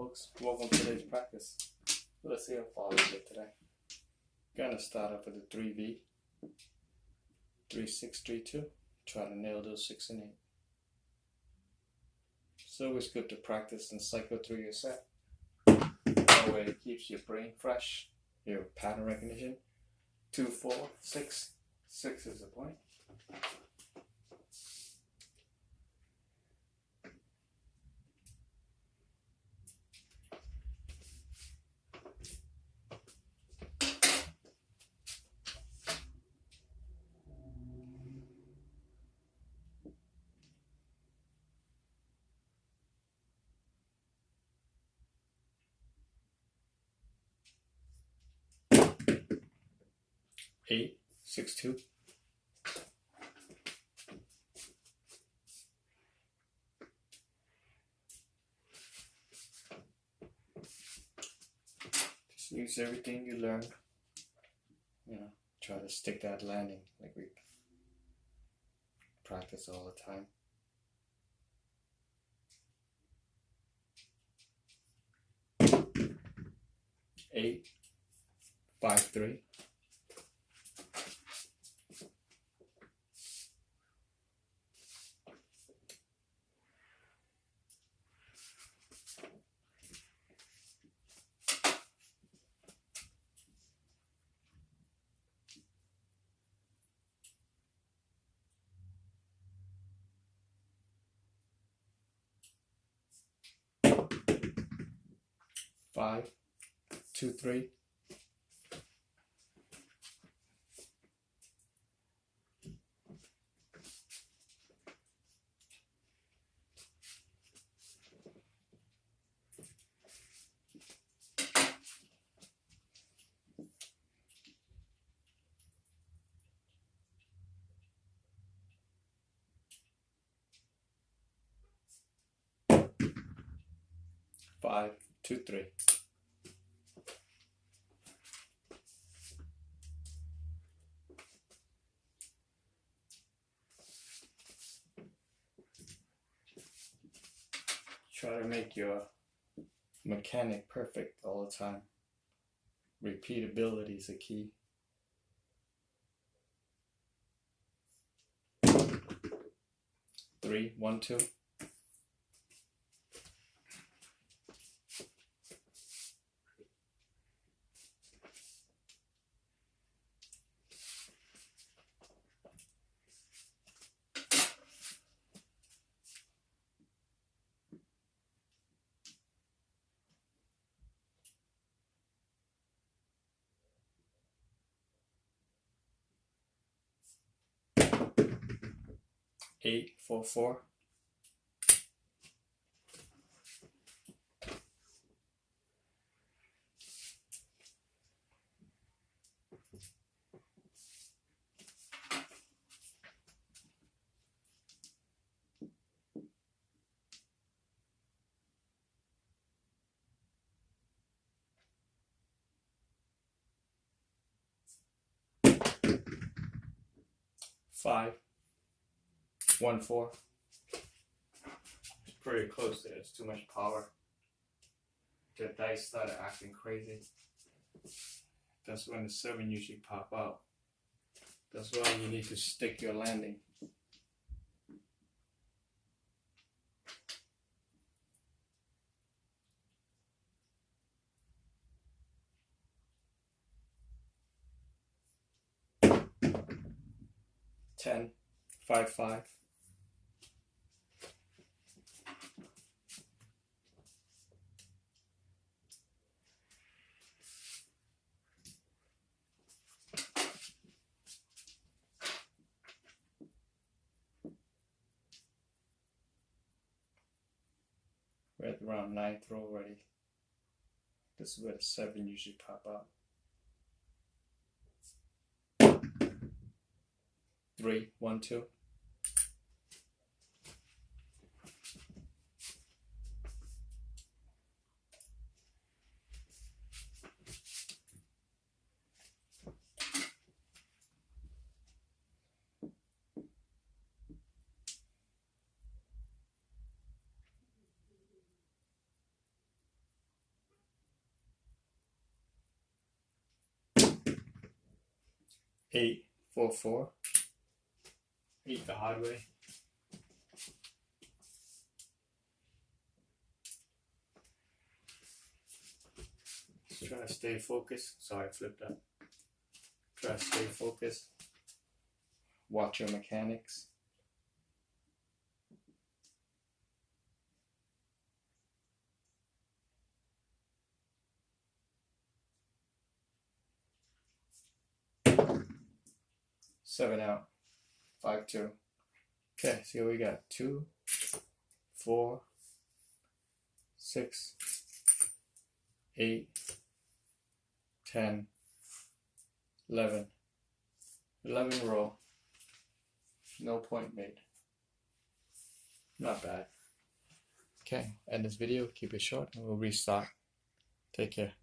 folks, welcome to today's practice. Let's see how far we get today. Gonna start off with a 3V, 3, 6, 3, 2. Try to nail those 6 and 8. It's always good to practice and cycle through your set. That way it keeps your brain fresh, your pattern recognition. 2, 4, 6. 6 is the point. Eight, 6, 2. Just use everything you learn. Try to stick that landing like we practice all the time. Eight, 5, 3. Five, 2, 3. Five, 2, 3. Try to make your mechanic perfect all the time. Repeatability is a key. 3, 1, 2. Eight, 4, 4. Five, 1, 4. It's pretty close there. It's too much power. The dice started acting crazy. That's when the 7 usually pop out. That's why you need to stick your landing. Ten, 5, 5. We're at around 9th row already. This is where the 7 usually pop out. 3, 1, 2. 8, 4, 4. 8 the hard way. Just try to stay focused. Sorry, I flipped that. Try to stay focused. Watch your mechanics. Seven out. 5, 2. Okay, so here we got 2, 4, 6, 8, 10, 11. 11 row. No point made. Not bad. Okay, end this video, keep it short, and we'll restart. Take care.